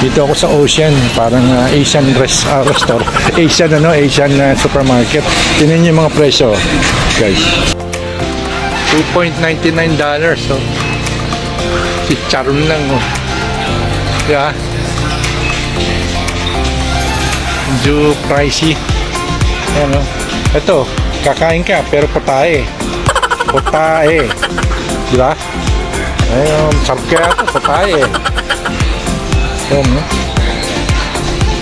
Dito ako sa Ocean, parang Asian restaurant, Asian supermarket. Tingnan niyo yung mga presyo, guys. $2.99. So, si Charon lang, oh. Diba? Medyo pricey. Ayan, oh. Ito, kakain ka, pero putahe. Putahe. Diba? Ayun, sarap kaya ito, putahe. Ayan, no?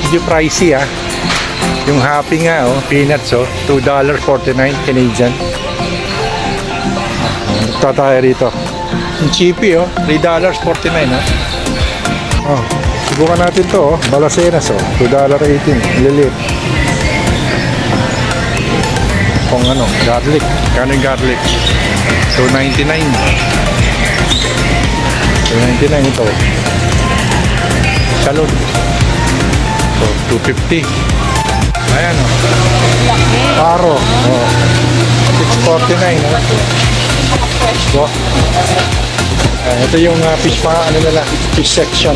Medyo pricey, ah. Yung happy nga, oh, peanuts, oh, $2.49 Canadian. Ito tayo rito. Yung cheapy, oh, $3.49, ah. Oh, subukan natin to, oh, Balacenas, oh, $2.18, lilit. Kung ano, garlic. Kano yung garlic? $2.99. $2.99 ito. Salud. So, $2.50. Ayan, oh. Paro. Oh. $6.49. Oh. Ito yung fish section.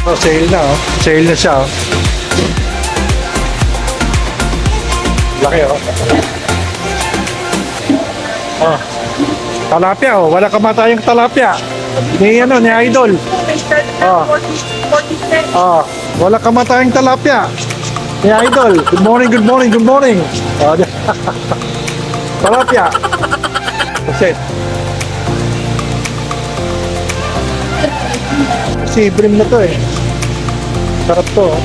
Oh, sale na, oh. Sale na siya, oh. Laki, oh. Oh. Talapia, oh. Wala kamatayang talapia. Ni Idol. Oh. Oh. Wala kamatayang talapia. Ni Idol. Good morning, good morning, good morning. Oh. Talapia. Kasi brim na to, eh. Sarap to, oh.